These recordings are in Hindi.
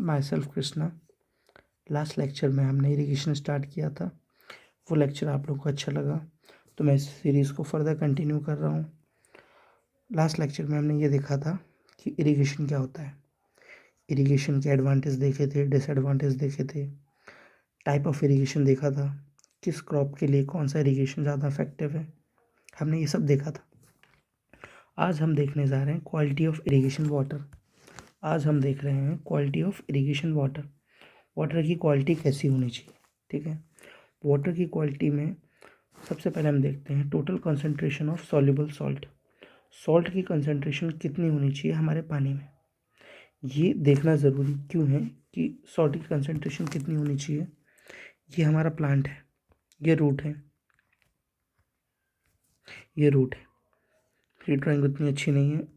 My self Krishna. Last lecture में हमने इरिगेशन स्टार्ट किया था, वो लेक्चर आप लोगों को अच्छा लगा तो मैं इस सीरीज़ को फर्दर कंटिन्यू कर रहा हूँ। लास्ट लेक्चर में हमने ये देखा था कि इरिगेशन क्या होता है, इरिगेशन के एडवांटेज देखे थे, डिसएडवांटेज देखे थे, टाइप ऑफ इरिगेशन देखा था, किस क्रॉप के लिए कौन सा इरिगेशन ज़्यादा इफेक्टिव है, हमने ये सब देखा था। आज हम देखने जा रहे हैं क्वालिटी ऑफ इरिगेशन वाटर। आज हम देख रहे हैं quality of irrigation water. Water की क्वालिटी कैसी होनी चाहिए, ठीक है। वाटर की क्वालिटी में सबसे पहले हम देखते हैं total concentration of soluble salt. Salt की कंसंट्रेशन कितनी होनी चाहिए हमारे पानी में, ये देखना ज़रूरी क्यों है कि सॉल्ट की कंसंट्रेशन कितनी होनी चाहिए। ये हमारा प्लांट है, ये रूट है, ये रूट है, ये ड्राइंग उतनी अच्छी नहीं है।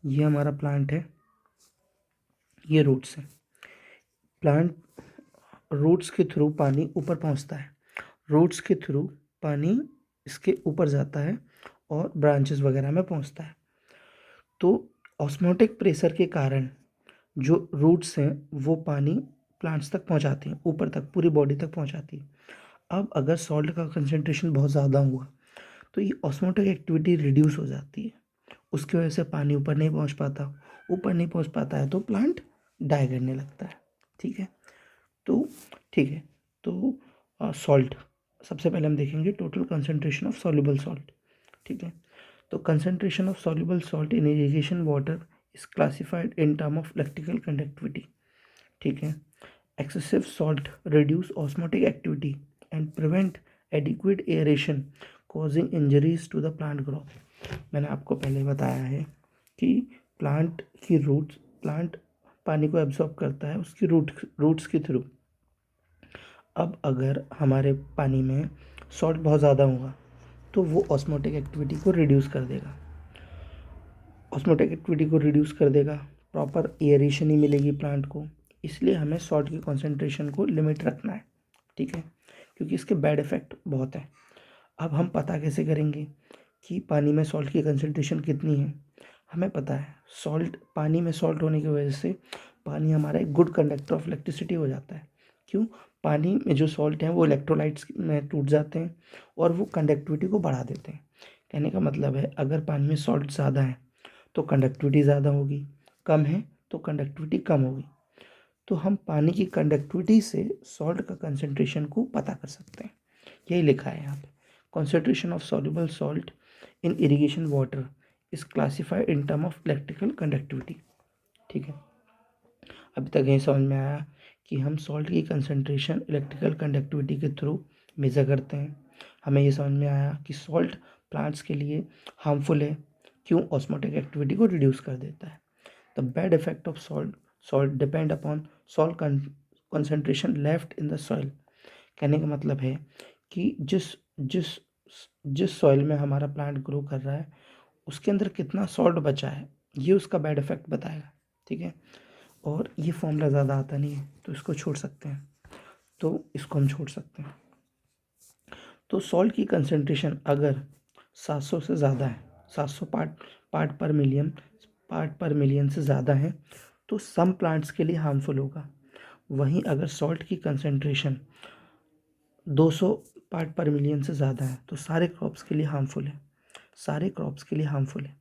ये हमारा प्लांट है, ये रूट्स है। प्लांट रूट्स के थ्रू पानी ऊपर पहुंचता है, रूट्स के थ्रू पानी इसके ऊपर जाता है और ब्रांचेस वगैरह में पहुंचता है। तो ऑस्मोटिक प्रेशर के कारण जो रूट्स हैं वो पानी प्लांट्स तक पहुंचाती हैं, ऊपर तक पूरी बॉडी तक पहुंचाती है। अब अगर सॉल्ट का कंसंट्रेशन बहुत ज़्यादा हुआ तो ये ऑस्मोटिक एक्टिविटी रिड्यूस हो जाती है, उसकी वजह से पानी ऊपर नहीं पहुंच पाता। ऊपर नहीं पहुंच पाता है तो प्लांट डाई करने लगता है, ठीक है। तो ठीक है, तो सॉल्ट सबसे पहले हम देखेंगे total concentration of soluble salt, ठीक है। तो concentration of soluble salt in irrigation water is classified in term of electrical conductivity, ठीक है। Excessive salt reduce osmotic activity and prevent adequate aeration causing injuries to the plant growth. मैंने आपको पहले बताया है कि प्लांट की रूट्स, प्लांट पानी को एब्जॉर्ब करता है उसकी रूट्स के थ्रू। अब अगर हमारे पानी में सॉल्ट बहुत ज़्यादा होगा तो वो ऑस्मोटिक एक्टिविटी को रिड्यूस कर देगा, ऑस्मोटिक एक्टिविटी को रिड्यूस कर देगा, प्रॉपर एयरेशन ही मिलेगी प्लांट को। इसलिए हमें सॉल्ट की कॉन्सेंट्रेशन को लिमिट रखना है, ठीक है, क्योंकि इसके बैड इफ़ेक्ट बहुत हैं। अब हम पता कैसे करेंगे कि पानी में सॉल्ट की कंसेंट्रेशन कितनी है। हमें पता है सॉल्ट, पानी में सॉल्ट होने की वजह से पानी हमारा एक गुड कंडक्टर ऑफ इलेक्ट्रिसिटी हो जाता है। क्यों? पानी में जो सॉल्ट हैं वो इलेक्ट्रोलाइट्स में टूट जाते हैं और वो कंडक्टिविटी को बढ़ा देते हैं। कहने का मतलब है अगर पानी में सॉल्ट ज़्यादा है तो कंडक्टिविटी ज़्यादा होगी, कम है तो कंडक्टिविटी कम होगी। तो हम पानी की कंडक्टिविटी से सॉल्ट का कंसेंट्रेशन को पता कर सकते हैं। यही लिखा है यहाँ पे, concentration of soluble salt in irrigation water is classified in term of electrical conductivity, ठीक है। अभी तक यही समझ में आया कि हम सॉल्ट की कंसेंट्रेशन इलेक्ट्रिकल कंडक्टिविटी के थ्रू मेज़र करते हैं। हमें ये समझ में आया कि सॉल्ट प्लांट्स के लिए हार्मफुल है, क्यों? ऑस्मोटिक एक्टिविटी को रिड्यूस कर देता है। The bad effect of salt depend upon salt concentration left in the soil. कहने का मतलब है कि जिस जिस जिस सॉइल में हमारा प्लांट ग्रो कर रहा है उसके अंदर कितना सॉल्ट बचा है, ये उसका बैड इफेक्ट बताएगा, ठीक है। और ये फॉर्मूला ज़्यादा आता नहीं है तो इसको छोड़ सकते हैं, तो इसको हम छोड़ सकते हैं। तो सॉल्ट की कंसंट्रेशन अगर 700 से ज़्यादा है, 700 पार्ट पर मिलियन से ज़्यादा है तो सम प्लांट्स के लिए हार्मफुल होगा। वहीं अगर सॉल्ट की कंसंट्रेशन 200 पार्ट पर मिलियन से ज़्यादा है तो सारे क्रॉप्स के लिए हार्मफुल है, सारे क्रॉप्स के लिए हार्मफुल है।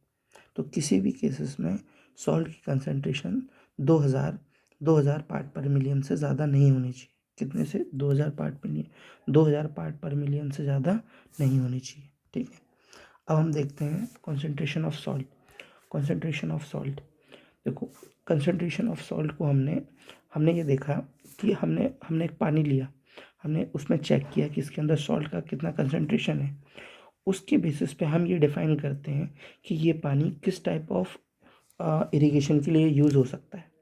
तो किसी भी केसेस में सॉल्ट की कंसंट्रेशन 2000 पार्ट पर मिलियन से ज़्यादा नहीं होनी चाहिए। कितने से? 2000 पार्ट पर मिलियन से ज़्यादा नहीं होनी चाहिए, ठीक है। अब हम देखते हैं concentration of salt. Concentration of salt, देखो कंसंट्रेशन ऑफ सॉल्ट को हमने ये देखा कि हमने एक पानी लिया, हमने उसमें चेक किया कि इसके अंदर सॉल्ट का कितना कंसंट्रेशन है। उसके बेसिस पे हम ये डिफ़ाइन करते हैं कि ये पानी किस टाइप ऑफ इरिगेशन के लिए यूज़ हो सकता है।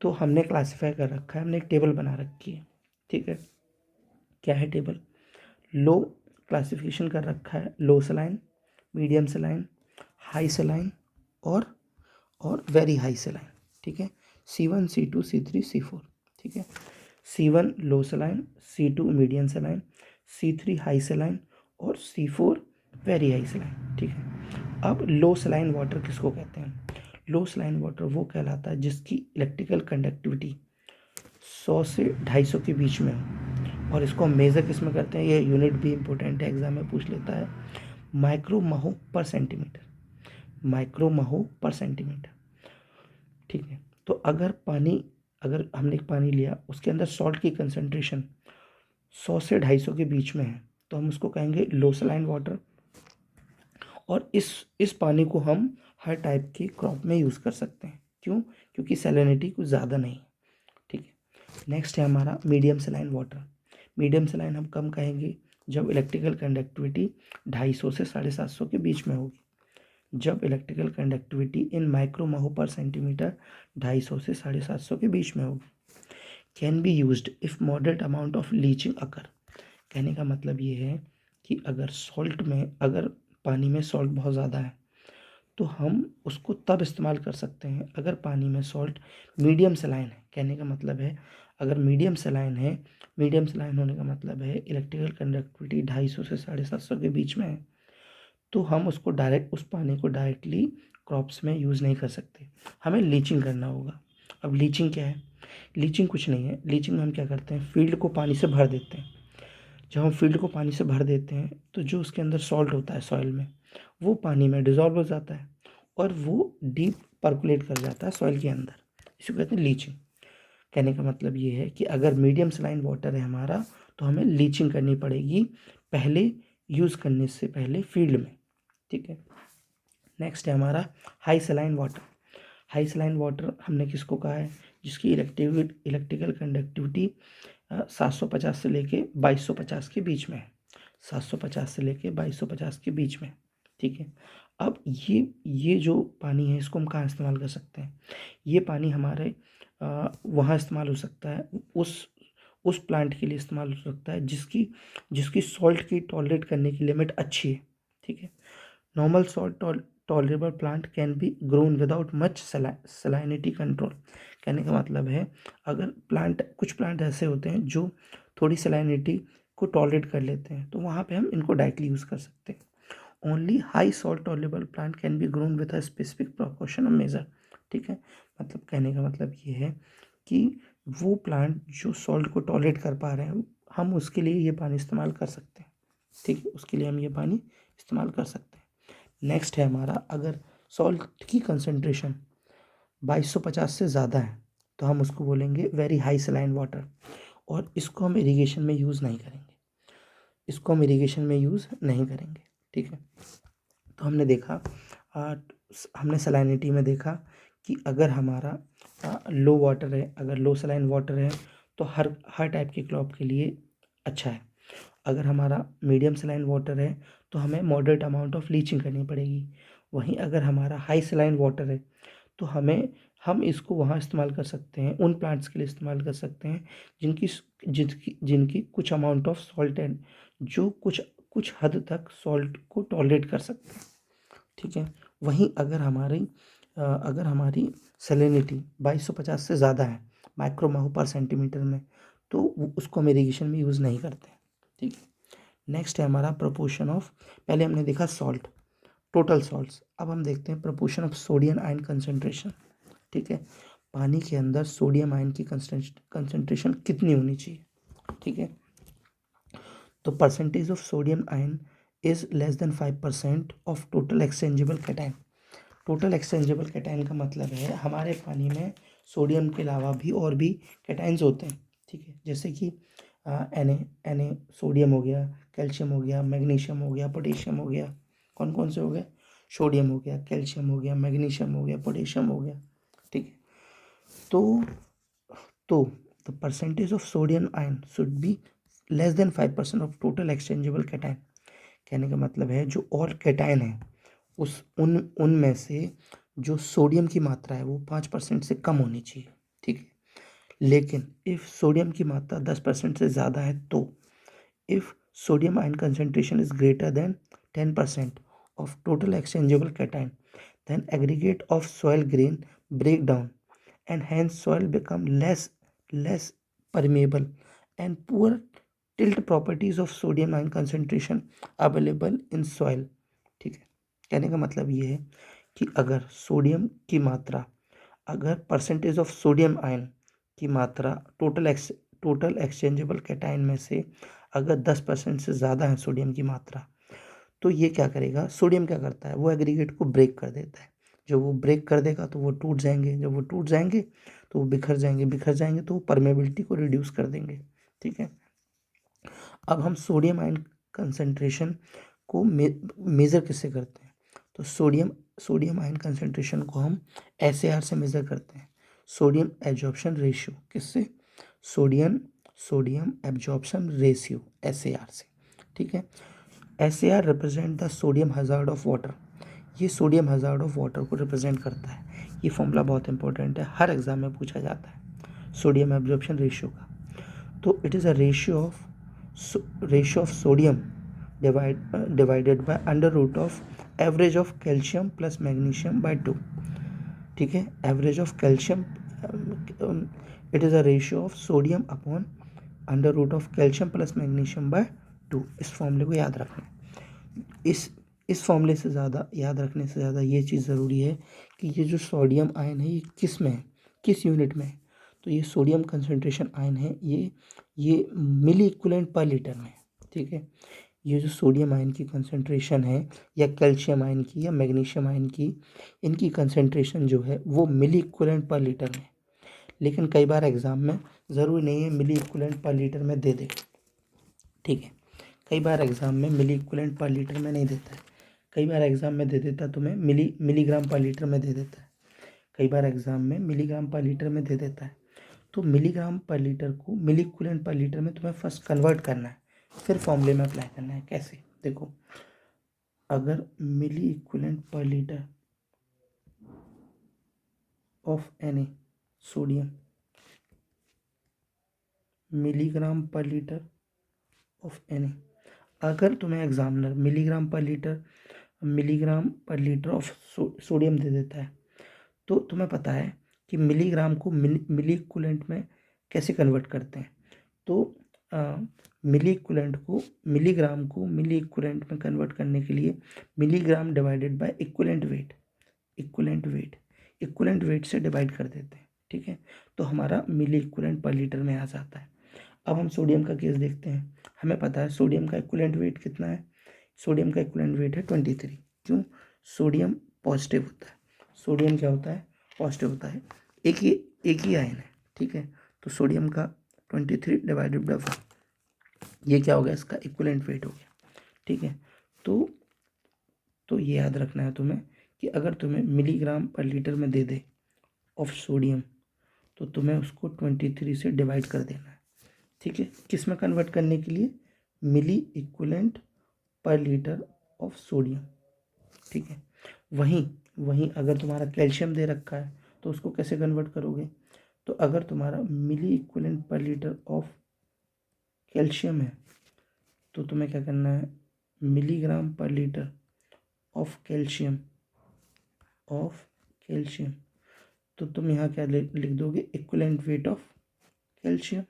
तो हमने क्लासिफाई कर रखा है, हमने एक टेबल बना रखी है, ठीक है। क्या है टेबल? लो क्लासिफिकेशन कर रखा है, low saline, medium saline, high saline और वेरी हाई सलाइन, ठीक है। C1 C2 C3 C4, ठीक है। C1 low saline, C2 medium saline, C3 high saline और C4 वेरी हाई सलाइन, ठीक है। अब लो सलाइन वाटर किसको कहते हैं? लो सलाइन वाटर वो कहलाता है जिसकी इलेक्ट्रिकल कंडक्टिविटी 100 से 250 के बीच में हो। और इसको हम मेज़र किस में करते हैं, ये यूनिट भी इम्पोर्टेंट है, एग्जाम में पूछ लेता है, micro mho per centimetre, micro mho per centimetre. ठीक है, तो अगर हमने एक पानी लिया, उसके अंदर सॉल्ट की कंसंट्रेशन 100 से 250 के बीच में है, तो हम उसको कहेंगे लो सलाइन वाटर। और इस पानी को हम हर टाइप की क्रॉप में यूज़ कर सकते हैं। क्यों? क्योंकि सैलिनिटी कुछ ज़्यादा नहीं। ठीक है, नेक्स्ट है हमारा medium saline water. Medium saline हम कम कहेंगे जब इलेक्ट्रिकल कंडक्टिविटी 250 से 750 के बीच में होगी। जब electrical conductivity in micro mho per centimeter 250 से 750 के बीच में होगी। Can be used if moderate amount of leaching occur. कहने का मतलब ये है कि अगर पानी में सॉल्ट बहुत ज़्यादा है तो हम उसको तब इस्तेमाल कर सकते हैं अगर पानी में सॉल्ट मीडियम सलाइन है। कहने का मतलब है अगर मीडियम सलाइन है, मीडियम सलाइन होने का मतलब है इलेक्ट्रिकल कंडक्टिविटी 250 से 750 के बीच में है, तो हम उस पानी को डायरेक्टली क्रॉप्स में यूज़ नहीं कर सकते, हमें लीचिंग करना होगा। अब लीचिंग क्या है? लीचिंग कुछ नहीं है, लीचिंग में हम क्या करते हैं, फील्ड को पानी से भर देते हैं। जब हम फील्ड को पानी से भर देते हैं तो जो उसके अंदर सॉल्ट होता है सॉइल में, वो पानी में डिज़ोल्व हो जाता है और वो डीप पर्कुलेट कर जाता है सॉइल के अंदर। इसी को कहते हैं लीचिंग। कहने का मतलब ये है कि अगर मीडियम सलाइन वाटर है हमारा तो हमें लीचिंग करनी पड़ेगी पहले, यूज़ करने से पहले फील्ड में। ठीक है, नेक्स्ट है हमारा high saline water. High saline water हमने किसको कहा है? जिसकी इलेक्ट्रिकल कंडक्टिविटी 750 से लेके 2250 के बीच में है। 750 से लेके 2250 के बीच में। ठीक है, अब ये जो पानी है इसको हम कहाँ इस्तेमाल कर सकते हैं? ये पानी हमारे वहाँ इस्तेमाल हो सकता है, उस प्लांट के लिए इस्तेमाल हो सकता है जिसकी सॉल्ट की टॉलरेट करने की लिमिट अच्छी है। ठीक है, normal salt tolerable plant can be grown without much salinity control. कहने का मतलब है अगर कुछ प्लांट ऐसे होते हैं जो थोड़ी सलाइनिटी को टॉलरेट कर लेते हैं, तो वहाँ पे हम इनको डायरेक्टली यूज़ कर सकते हैं। Only high salt tolerable plant can be grown with a specific proportion of major. ठीक है, मतलब कहने का मतलब ये है कि वो प्लांट जो सॉल्ट को टॉलरेट कर पा रहे हैं, हम उसके लिए ये पानी इस्तेमाल कर सकते हैं। ठीक है, उसके लिए हम ये पानी इस्तेमाल कर सकते हैं। नेक्स्ट है हमारा, अगर सॉल्ट की कंसंट्रेशन 2250 से ज़्यादा है तो हम उसको बोलेंगे वेरी हाई सलाइन वाटर, और इसको हम इरिगेशन में यूज़ नहीं करेंगे, इसको हम इरिगेशन में यूज़ नहीं करेंगे। ठीक है, तो हमने सलाइनिटी में देखा कि अगर हमारा लो वाटर है, अगर लो सलाइन वाटर है तो हर टाइप के क्रॉप के लिए अच्छा है। अगर हमारा मीडियम सलाइन वाटर है तो हमें मॉडरेट अमाउंट ऑफ लीचिंग करनी पड़ेगी। वहीं अगर हमारा हाई सलाइन वाटर है तो हम इसको वहाँ इस्तेमाल कर सकते हैं, उन प्लांट्स के लिए इस्तेमाल कर सकते हैं जिनकी कुछ अमाउंट ऑफ सॉल्ट है, जो कुछ हद तक सॉल्ट को टॉलरेट कर सकते हैं। ठीक है, वहीं अगर हमारी सैलिनिटी 2250 से ज़्यादा है माइक्रो महो पर सेंटीमीटर में, तो उसको हम इरिगेशन में यूज़ नहीं करते। ठीक है, नेक्स्ट है हमारा प्रोपोर्शन ऑफ, पहले हमने देखा सॉल्ट, टोटल सॉल्ट्स, अब हम देखते हैं proportion of sodium ion concentration. ठीक है, पानी के अंदर सोडियम आयन की कंसंट्रेशन कितनी होनी चाहिए? ठीक है, तो percentage of sodium ion is less than 5% of total exchangeable cation. Total exchangeable cation का मतलब है हमारे पानी में सोडियम के अलावा भी और भी कैटाइंस होते हैं। ठीक है, जैसे कि Na सोडियम हो गया, कैल्शियम हो गया, मैग्नीशियम हो गया, पोटेशियम हो गया। कौन कौन से हो गए? सोडियम हो गया, कैल्शियम हो गया, मैग्नीशियम हो गया, पोटेशियम हो गया। ठीक है, तो तो the percentage of sodium ion should be less than 5% of total exchangeable cation. कहने का मतलब है जो और कैटाइन है उनमें से जो सोडियम की मात्रा है वो 5% से कम होनी चाहिए। ठीक है, लेकिन इफ़ सोडियम की मात्रा 10% से ज़्यादा है, तो if sodium ion concentration is greater than 10% of total exchangeable cation, then aggregate of soil grain break down and hence soil become less permeable and poor tilt properties of sodium ion concentration available in soil। ठीक है, कहने का मतलब ये है कि अगर सोडियम की मात्रा, अगर परसेंटेज ऑफ सोडियम आयन की मात्रा टोटल एक्सचेंजेबल कैटायन में से अगर 10% से ज़्यादा है सोडियम की मात्रा, तो ये क्या करेगा, सोडियम क्या करता है, वो एग्रीगेट को ब्रेक कर देता है। जब वो ब्रेक कर देगा तो वो टूट जाएंगे, जब वो टूट जाएंगे तो वो बिखर जाएंगे, बिखर जाएंगे तो वो परमेबिलिटी को रिड्यूस कर देंगे। ठीक है, अब हम सोडियम आयन कंसंट्रेशन को मेज़र किससे करते हैं, तो सोडियम आयन कंसंट्रेशन को हम SAR से मेज़र करते हैं, सोडियम एब्जॉर्प्शन रेशियो। किससे, सोडियम एब्जॉर्प्शन रेशियो, SAR से। ठीक है, SAR represent the sodium hazard of water, ये सोडियम हजार्ड ऑफ वाटर को रिप्रेजेंट करता है। ये फॉर्मूला बहुत इंपॉर्टेंट है, हर एग्जाम में पूछा जाता है सोडियम एब्जॉर्प्शन रेशियो का। तो it is a ratio of sodium divided by under root of average of calcium plus magnesium by 2। ठीक है, average of calcium, it is a ratio of sodium upon under root of calcium plus magnesium by 2। इस फॉर्मूले को याद रखना है। इस फॉर्मूले से ज़्यादा याद रखने से ज़्यादा ये चीज़ ज़रूरी है कि ये जो सोडियम आयन है ये किस में है, किस यूनिट में है। तो ये सोडियम कंसंट्रेशन आयन है, ये मिली इक्विवेलेंट पर लीटर में है। ठीक है, ये जो सोडियम आयन की कंसंट्रेशन है या कैल्शियम आयन की या मैग्नीशियम आयन की, इनकी कंसंट्रेशन जो है वो मिली इक्विवेलेंट पर लीटर में। लेकिन कई बार एग्ज़ाम में ज़रूरी नहीं है मिली इक्विवेलेंट पर लीटर में दे दे। ठीक है, कई बार एग्ज़ाम में मिली इक्विवेलेंट पर लीटर में नहीं देता है, कई बार एग्ज़ाम में दे देता है तुम्हें मिलीग्राम पर लीटर में दे देता है, कई बार एग्ज़ाम में मिलीग्राम पर लीटर में दे देता है। तो मिलीग्राम पर लीटर को मिली इक्विवेलेंट पर लीटर में तुम्हें फर्स्ट कन्वर्ट करना है, फिर फॉर्मूले में अप्लाई करना है। कैसे, देखो, अगर milliequivalent per litre of any sodium, milligram per litre of any, अगर तुम्हें examiner milligram per litre of sodium दे देता है, तो तुम्हें पता है कि मिलीग्राम को मिली इक्विवेलेंट में कैसे कन्वर्ट करते हैं। तो मिलीग्राम को मिली इक्विवेलेंट में कन्वर्ट करने के लिए milligram divided by equivalent weight से डिवाइड कर देते हैं। ठीक है, तो हमारा मिली इक्विवेलेंट पर लीटर में आ जाता है। अब हम सोडियम का केस देखते हैं। हमें पता है सोडियम का इक्विवेलेंट वेट कितना है, सोडियम का इक्विवेलेंट वेट है 23। क्यों, सोडियम पॉजिटिव होता है, सोडियम क्या होता है, पॉजिटिव होता है, एक ही आयन है। ठीक है, तो सोडियम का 23 डिवाइडेड बाय 1, ये क्या हो गया, इसका इक्विवेलेंट वेट हो गया। ठीक है, तो ये याद रखना है तुम्हें कि अगर तुम्हें मिलीग्राम पर लीटर में दे दे ऑफ सोडियम, तो तुम्हें उसको 23 से डिवाइड कर देना है। ठीक है, किस में कन्वर्ट करने के लिए, milliequivalent per litre of sodium. ठीक है, वहीं अगर तुम्हारा कैल्शियम दे रखा है तो उसको कैसे कन्वर्ट करोगे, तो अगर तुम्हारा milliequivalent per litre of calcium है तो तुम्हें क्या करना है, milligram per litre of calcium तो तुम यहाँ क्या लिख दोगे, equivalent weight of calcium,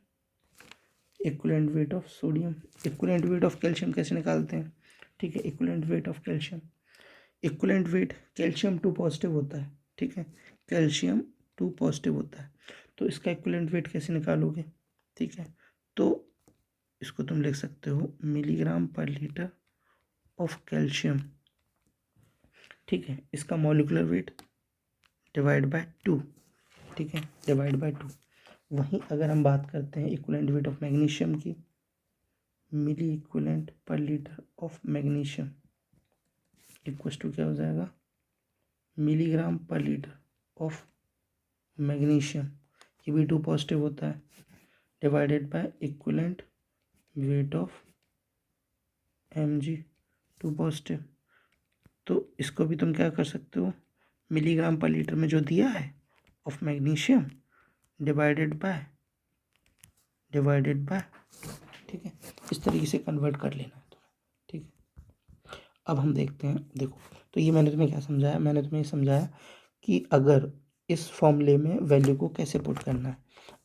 equivalent weight of sodium. Equivalent weight of calcium कैसे निकालते हैं, ठीक है, equivalent weight of calcium, equivalent weight, calcium 2 positive होता है। ठीक है, कैल्शियम 2 पॉजिटिव होता है, तो इसका इक्विवेलेंट वेट कैसे निकालोगे। ठीक है, तो इसको तुम लिख सकते हो milligram per litre of calcium. ठीक है, इसका मॉलिक्यूलर वेट डिवाइड बाय 2। ठीक है, डिवाइड बाय 2। वहीं अगर हम बात करते हैं इक्विवेलेंट वेट ऑफ मैग्नीशियम की, milliequivalent per litre of magnesium equal to क्या हो जाएगा, milligram per litre of magnesium, ये भी 2 पॉजिटिव होता है, divided by equivalent weight of Mg 2 positive. तो इसको भी तुम क्या कर सकते हो, मिलीग्राम पर लीटर में जो दिया है ऑफ मैग्नीशियम डिवाइडेड बाय, ठीक है, इस तरीके से कन्वर्ट कर लेना है तुम्हें। ठीक है, अब हम देखते हैं, देखो, तो ये मैंने तुम्हें क्या समझाया, मैंने तुम्हें समझाया कि अगर इस फॉर्मूले में वैल्यू को कैसे पुट करना है।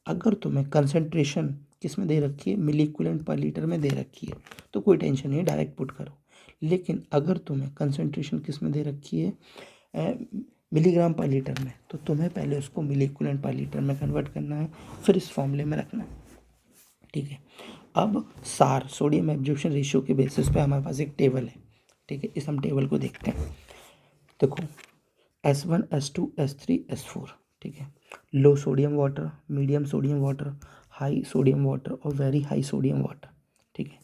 अगर तुम्हें कंसंट्रेशन किस में दे रखी है, मिली इक्विवेलेंट पर लीटर में दे रखी है, तो कोई टेंशन नहीं, डायरेक्ट पुट करो। लेकिन अगर तुम्हें कंसंट्रेशन किस में दे रखी है, मिलीग्राम पर लीटर में, तो तुम्हें पहले उसको मिली इक्विवेलेंट पर लीटर में कन्वर्ट करना है, फिर इस फॉर्मूले में रखना है, ठीक है। अब सार सोडियम एब्जॉर्प्शन रेशियो के बेसिस पे हमारे पास एक टेबल है, ठीक है। इस हम टेबल को देखते हैं। देखो S1 S2 S3 S4, ठीक है। Low sodium water, medium sodium water, high sodium water और वेरी हाई सोडियम वाटर, ठीक है।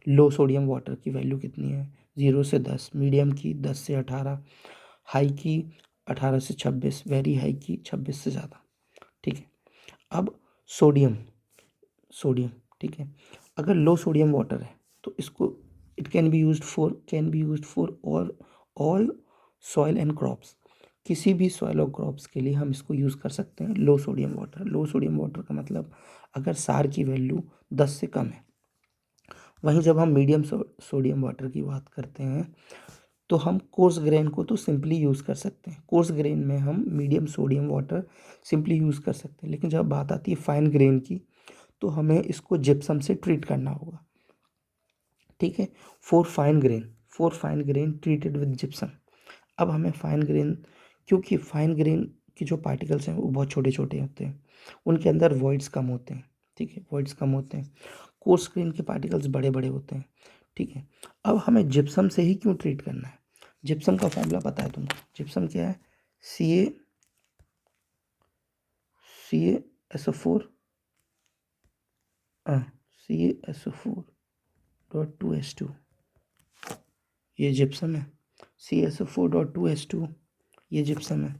लो सोडियम वाटर की वैल्यू कितनी है? 0 से 10, मीडियम की 10 से 18, हाई की 18 से 26, वेरी हाई की 26 से ज़्यादा, ठीक है। अब सोडियम सोडियम ठीक है। अगर लो सोडियम वाटर है तो इसको it can be used for all soil and crops, किसी भी सॉइल और क्रॉप्स के लिए हम इसको यूज़ कर सकते हैं लो सोडियम वाटर। लो सोडियम वाटर का मतलब अगर सार की वैल्यू 10 से कम है। वहीं जब हम मीडियम सोडियम वाटर की बात करते हैं तो हम कोर्स ग्रेन को तो सिंपली यूज़ कर सकते हैं, कोर्स ग्रेन में हम medium sodium water simply use कर सकते हैं। लेकिन जब बात आती है फाइन ग्रेन की तो हमें इसको जिप्सम से ट्रीट करना होगा, ठीक है। For fine grain treated with gypsum. अब हमें फाइन ग्रेन, क्योंकि फाइन ग्रेन के जो पार्टिकल्स हैं वो बहुत छोटे छोटे होते हैं, उनके अंदर वॉइड्स कम होते हैं, ठीक है, वॉइड्स कम होते हैं। कोर्स ग्रेन के पार्टिकल्स बड़े बड़े होते हैं, ठीक है। अब हमें जिप्सम से ही क्यों ट्रीट करना है? जिप्सम का फॉर्मूला पता है तुमको? जिप्सम क्या है? CaSO4 CaSO4.2H2, ये जिप्सम है। CaSO4.2H2 ये जिप्सम है।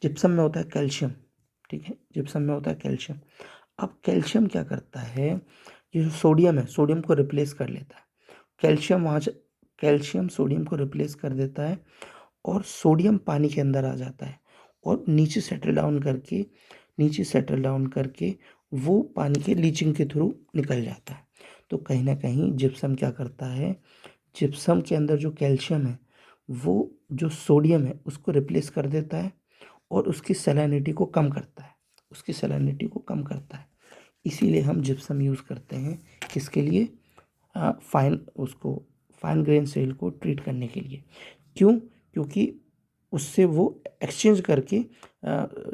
जिप्सम में होता है कैल्शियम, ठीक है, जिप्सम में होता है कैल्शियम। अब कैल्शियम क्या करता है? ये जो सोडियम है, सोडियम को रिप्लेस कर लेता है। कैल्शियम सोडियम को रिप्लेस कर देता है और सोडियम पानी के अंदर आ जाता है और नीचे सेटल डाउन करके वो पानी के लीचिंग के थ्रू निकल जाता है। तो कहीं ना कहीं जिप्सम क्या करता है? जिप्सम के अंदर जो कैल्शियम है वो जो सोडियम है उसको रिप्लेस कर देता है और उसकी सैलिनिटी को कम करता है। इसीलिए हम जिप्सम यूज़ करते हैं, किसके लिए? फाइन ग्रेन सेल को ट्रीट करने के लिए। क्यों? क्योंकि उससे वो एक्सचेंज करके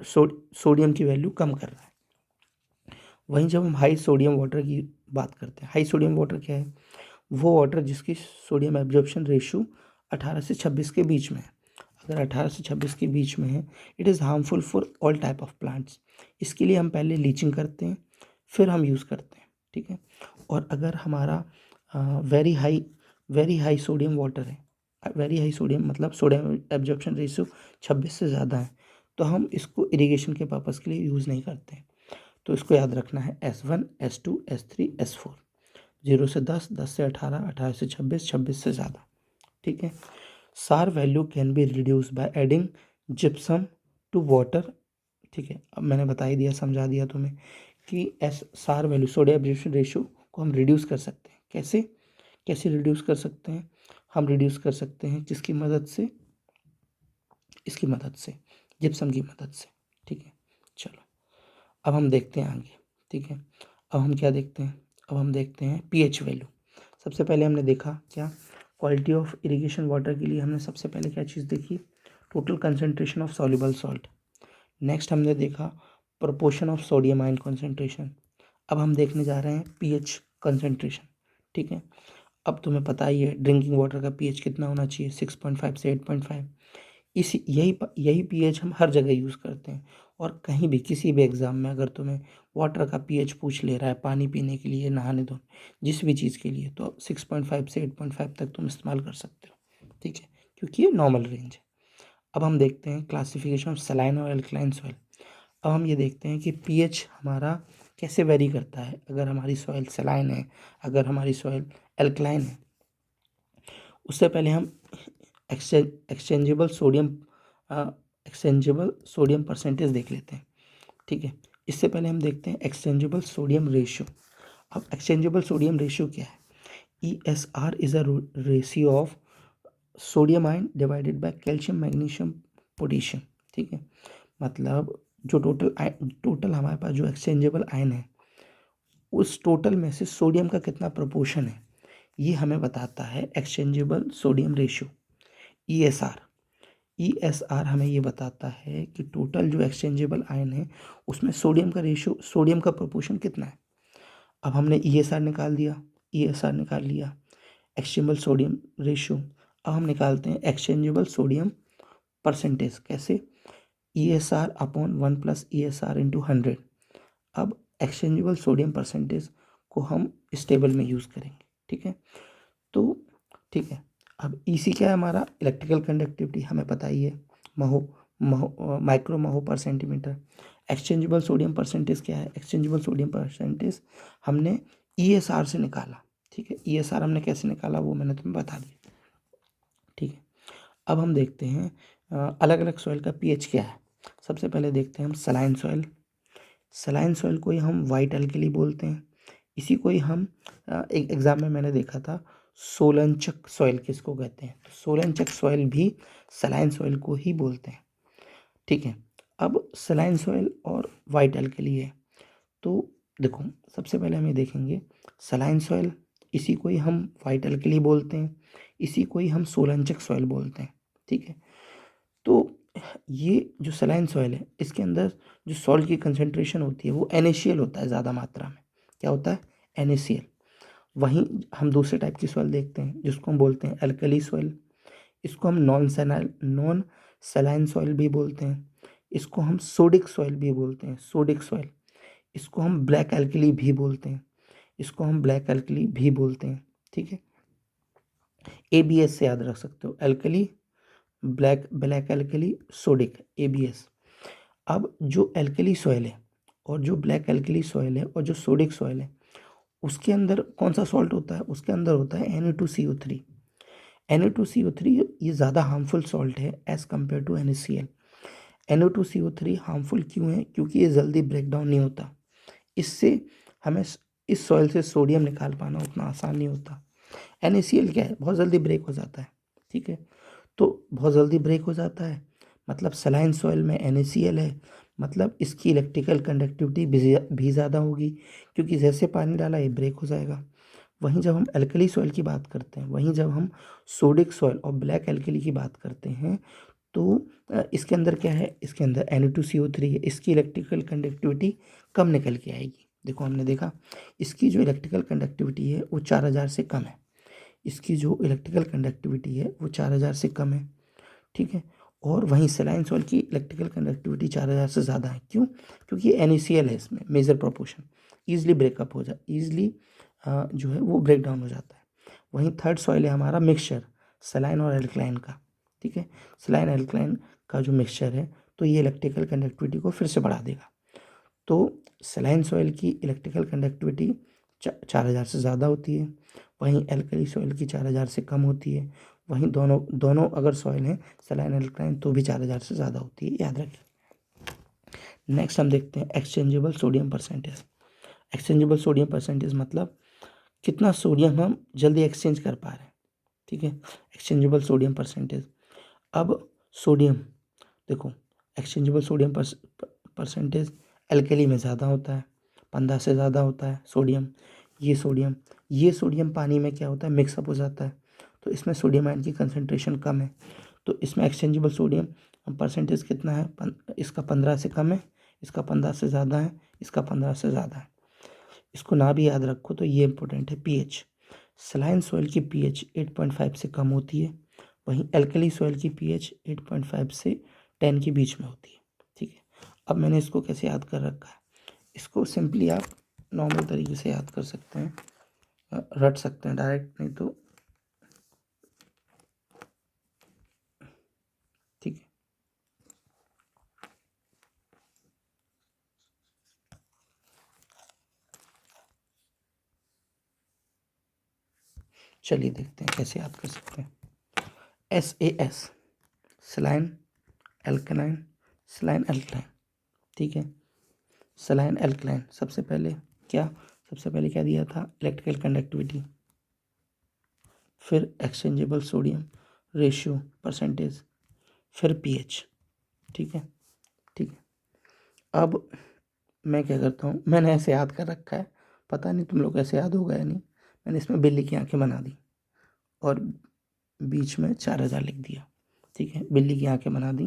सोडियम की वैल्यू कम कर रहा है। वहीं जब हम हाई सोडियम वाटर की बात करते हैं, हाई सोडियम वाटर क्या है? वो वाटर जिसकी सोडियम एब्जॉर्प्शन रेशियो 18 से 26 के बीच में है। अगर 18 से 26 के बीच में है, it is harmful for all type of plants. इसके लिए हम पहले लीचिंग करते हैं, फिर हम यूज़ करते हैं, ठीक है। और अगर हमारा वेरी हाई सोडियम वाटर है, वेरी हाई सोडियम मतलब सोडियम एब्जॉर्प्शन रेशियो 26 से ज़्यादा है, तो हम इसको इरिगेशन के पर्पज़ के लिए यूज़ नहीं करते हैं। तो इसको याद रखना है S1 S2 S3 S4, 0 से 10, 10 से 18, 18 से 26, 26 से ज़्यादा, ठीक है। SAR value can be reduce by adding gypsum to water, ठीक है। अब मैंने बता ही दिया, समझा दिया तुम्हें कि सार वैल्यू सोडियम एब्जॉर्प्शन रेशियो को हम रिड्यूस कर सकते हैं। कैसे रिड्यूस कर सकते हैं? हम रिड्यूस कर सकते हैं किसकी मदद से? इसकी मदद से, जिप्सम की मदद से, ठीक है। चलो अब हम देखते हैं आगे, ठीक है। अब हम क्या देखते हैं? अब हम देखते हैं पीएच वैल्यू। सबसे पहले हमने देखा क्या? क्वालिटी ऑफ इरिगेशन वाटर के लिए हमने सबसे पहले क्या चीज़ देखी? Total concentration of soluble salt. Next हमने देखा proportion of sodium ion concentration. अब हम देखने जा रहे हैं पीएच कंसंट्रेशन, ठीक है। अब तुम्हें पता ही है ड्रिंकिंग वाटर का पीएच कितना होना चाहिए? 6.5 से 8.5। यही पीएच हम हर जगह यूज़ करते हैं। और कहीं भी किसी भी एग्ज़ाम में अगर तुम्हें वाटर का पीएच पूछ ले रहा है, पानी पीने के लिए, नहाने धोने, जिस भी चीज़ के लिए, तो 6.5 से 8.5 तक तुम इस्तेमाल कर सकते हो, ठीक है, क्योंकि ये नॉर्मल रेंज है। अब हम देखते हैं क्लासिफिकेशन ऑफ सलाइन और एल्कलाइन सॉइल। अब हम ये देखते हैं कि पीएच हमारा कैसे वेरी करता है अगर हमारी सॉइल सलाइन है, अगर हमारी सॉइल एल्कलाइन है। उससे पहले हम एक्सचेंजेबल सोडियम परसेंटेज देख लेते हैं, ठीक है। इससे पहले हम देखते हैं एक्सचेंजेबल सोडियम रेशियो। अब एक्सचेंजेबल सोडियम रेशियो क्या है? ESR is a ratio of sodium ion divided by calcium magnesium potassium, ठीक है। मतलब जो टोटल हमारे पास जो एक्सचेंजेबल आयन है उस टोटल में से सोडियम का कितना प्रोपोर्शन है, ये हमें बताता है exchangeable sodium ratio, ESR। ESR हमें ये बताता है कि टोटल जो एक्सचेंजेबल आयन है उसमें सोडियम का रेशियो, सोडियम का प्रोपोर्शन कितना है। अब हमने ESR निकाल दिया, ESR निकाल लिया, एक्सचेंजेबल सोडियम रेशियो। अब हम निकालते हैं एक्सचेंजेबल सोडियम परसेंटेज। कैसे? ESR upon 1 plus ESR into 100। अब एक्सचेंजेबल सोडियम परसेंटेज को हम इस टेबल में यूज़ करेंगे। ठीक है, तो ठीक है। अब EC क्या है हमारा? इलेक्ट्रिकल कंडक्टिविटी, हमें पता ही है, micro mho per centimetre. Exchangeable sodium percentage क्या है? एक्सचेंजेबल सोडियम परसेंटेज हमने ESR से निकाला। ठीक है, ESR हमने कैसे निकाला वो मैंने तुम्हें बता दिया। ठीक है, अब हम देखते हैं अलग अलग सॉइल का pH क्या है। सबसे पहले देखते हैं हम सलाइन सॉइल। सलाइन सॉइल को ही हम वाइट एल्कली बोलते हैं। इसी को ही हम एक एग्जाम में मैंने देखा था, सोलनचक सॉइल किसको कहते हैं? तो सोलनचक सॉइल भी सलाइन सॉइल को ही बोलते हैं। ठीक है, अब सलाइन सॉइल और वाइट एल्कली है, तो देखो सबसे पहले हम ये देखेंगे सलाइन सॉइल, इसी को ही हम वाइट एल्कली बोलते हैं, इसी को ही हम सोलनचक सॉइल बोलते हैं। ठीक है, तो ये जो सलाइन सॉइल है इसके अंदर जो सॉल्ट की कंसंट्रेशन होती है वो NaCl होता है ज़्यादा मात्रा में। क्या होता है? NaCl। वहीं हम दूसरे टाइप की सॉइल देखते हैं जिसको हम बोलते हैं एल्कली सॉइल। इसको हम नॉन सलाइन सॉइल भी बोलते हैं। इसको हम सोडिक सॉइल भी बोलते हैं, सोडिक सॉइल। इसको हम ब्लैक एल्कली भी बोलते हैं, इसको हम ब्लैक एल्कली भी बोलते हैं। ठीक है, ABS से याद रख सकते हो, alkali, black alkali, sodic, ABS। अब जो एल्कली सॉइल है और जो ब्लैक एल्कली सॉइल है और जो सोडिक सॉइल है उसके अंदर कौन सा सॉल्ट होता है? उसके अंदर होता है Na2CO3। Na2CO3 ये ज़्यादा हार्मफुल सॉल्ट है as compare to NaCl। Na2CO3 harmful क्यों है? क्योंकि ये जल्दी ब्रेक डाउन नहीं होता। इससे हमें इस सॉइल से सोडियम निकाल पाना उतना आसान नहीं होता। NaCl क्या है? बहुत जल्दी ब्रेक हो जाता है। ठीक है, तो बहुत जल्दी ब्रेक हो जाता है मतलब सलाइन सॉइल में NaCl है, मतलब इसकी इलेक्ट्रिकल कंडक्टिविटी भी ज़्यादा होगी, क्योंकि जैसे पानी डाला ये ब्रेक हो जाएगा। वहीं जब हम एल्कली सॉइल की बात करते हैं, वहीं जब हम सोडिक सॉइल और ब्लैक एल्कली की बात करते हैं, तो इसके अंदर क्या है? इसके अंदर Na2CO3 है, इसकी इलेक्ट्रिकल कंडक्टिविटी कम निकल के आएगी। देखो हमने देखा इसकी जो इलेक्ट्रिकल कंडक्टिविटी है वो 4000 से कम है, इसकी जो इलेक्ट्रिकल कंडक्टिविटी है वो 4000 से कम है। ठीक है, और वहीं सलाइन सॉइल की इलेक्ट्रिकल कंडक्टिविटी 4000 से ज़्यादा है। क्यों? क्योंकि NaCl है इसमें मेजर प्रोपोर्शन, ईजिली ब्रेकअप हो ईजिली जो है वो ब्रेक डाउन हो जाता है। वहीं थर्ड सॉइल है हमारा मिक्सचर सलाइन और एल्कलाइन का। ठीक है, सलाइन एल्कलाइन का जो मिक्सचर है तो ये इलेक्ट्रिकल कंडक्टिविटी को फिर से बढ़ा देगा। तो सलाइन सॉइल की इलेक्ट्रिकल कंडक्टिविटी 4000 से ज़्यादा होती है, वहीं एल्कली सॉइल की 4000 से कम होती है। वहीं दोनों दोनों अगर सॉइल हैं सलाइन एल्कलाइन तो भी 4000 से ज़्यादा होती है, याद रखिए। नेक्स्ट हम देखते हैं exchangeable sodium percentage. Exchangeable sodium percentage मतलब कितना सोडियम हम जल्दी एक्सचेंज कर पा रहे हैं। ठीक है, एक्सचेंजेबल सोडियम परसेंटेज। अब सोडियम देखो, एक्सचेंजेबल सोडियम परसेंटेज एल्कली में ज़्यादा होता है, 15 से ज़्यादा होता है सोडियम। ये सोडियम पानी में क्या होता है? मिक्सअप हो जाता है, तो इसमें सोडियम आयन की कंसंट्रेशन कम है, तो इसमें एक्सचेंजेबल सोडियम परसेंटेज कितना है? इसका 15 से कम है, इसका 15 से ज़्यादा है, इसका 15 से ज़्यादा है। इसको ना भी याद रखो तो ये इंपॉर्टेंट है। pH, सलाइन सॉइल की pH 8.5 से कम होती है, वहीं एल्कली सॉइल की pH 8.5 से 10 के बीच में होती है। ठीक है, अब मैंने इसको कैसे याद कर रखा है? इसको सिंपली आप नॉर्मल तरीके से याद कर सकते हैं, रट सकते हैं डायरेक्ट, नहीं तो ठीक है। चलिए देखते हैं कैसे याद कर सकते हैं। SAS saline alkaline, saline alkaline. ठीक है, सलाइन एल्कलाइन सबसे पहले क्या दिया था? इलेक्ट्रिकल कंडक्टिविटी, फिर एक्सचेंजेबल सोडियम रेशियो परसेंटेज, फिर pH। ठीक है, ठीक है। अब मैं क्या करता हूँ, मैंने ऐसे याद कर रखा है, पता नहीं तुम लोग ऐसे याद होगा या नहीं। मैंने इसमें बिल्ली की आंखें बना दी और बीच में 4000 लिख दिया। ठीक है, बिल्ली की आंखें बना दी,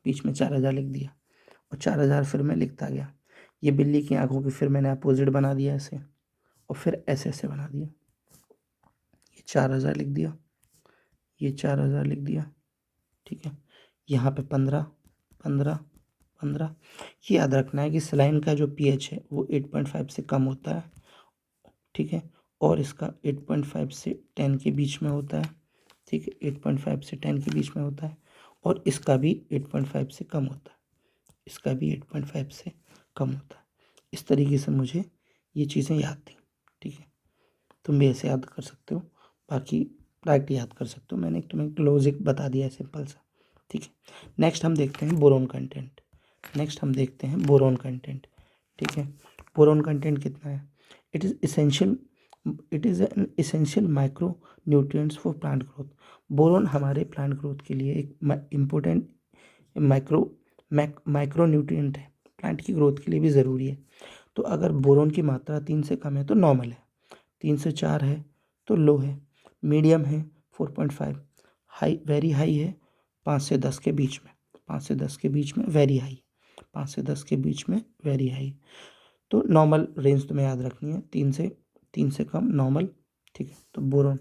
बीच में 4000 लिख दिया और 4000 फिर मैं लिखता गया। ये बिल्ली की आंखों की फिर मैंने अपोजिट बना दिया ऐसे, और फिर ऐसे ऐसे बना दिया। ये 4000 लिख दिया, ये 4000 लिख दिया। ठीक है, यहाँ पे 15 15 15। ये याद रखना है कि सलाइन का जो pH है वो 8.5 से कम होता है। ठीक है, और इसका 8.5 से 10 के बीच में होता है। ठीक है, 8.5 से 10 के बीच में होता है, और इसका भी 8.5 से कम होता है, इसका भी 8.5 से कम होता है। इस तरीके से मुझे ये चीज़ें याद थी। ठीक है, तुम भी ऐसे याद कर सकते हो, बाकी डायरेक्ट याद कर सकते हो। मैंने तुम्हें लॉजिक बता दिया है सिंपल सा। ठीक है, नेक्स्ट हम देखते हैं बोरोन कंटेंट। नेक्स्ट हम देखते हैं बोरोन कंटेंट। ठीक है, बोरोन कंटेंट कितना है? It is essential, it is an essential micro nutrients for plant growth. Boron हमारे प्लांट ग्रोथ के लिए एक इम्पोर्टेंट माइक्रो न्यूट्रिएंट है, प्लांट की ग्रोथ के लिए भी ज़रूरी है। तो अगर बोरोन की मात्रा 3 से कम है तो नॉर्मल है, 3 से 4 है तो लो है, मीडियम है 4.5, हाई वेरी हाई है 5 से 10 के बीच में, 5 से 10 के बीच में वेरी हाई, 5 से 10 के बीच में वेरी हाई। तो नॉर्मल रेंज तुम्हें याद रखनी है, 3 से कम नॉर्मल। ठीक है, तो बोरोन,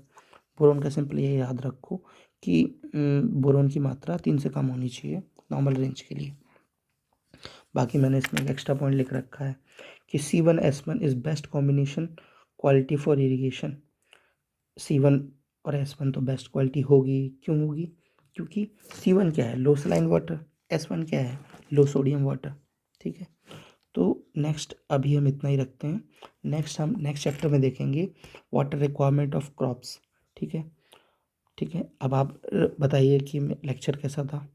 बोरोन का सिंपल ये याद रखो कि बोरोन की मात्रा 3 से कम होनी चाहिए नॉर्मल रेंज के लिए। बाकी मैंने इसमें एक एक्स्ट्रा पॉइंट लिख रखा है कि C1S1 is best combination quality for irrigation. C1 और S1 तो बेस्ट क्वालिटी होगी, क्यों होगी? क्योंकि C1 क्या है? लो सलाइन वाटर, S1 क्या है? Low sodium water. ठीक है, तो नेक्स्ट अभी हम इतना ही रखते हैं। नेक्स्ट हम नेक्स्ट चैप्टर में देखेंगे वाटर रिक्वायरमेंट ऑफ क्रॉप्स। ठीक है, ठीक है, अब आप बताइए कि लेक्चर कैसा था?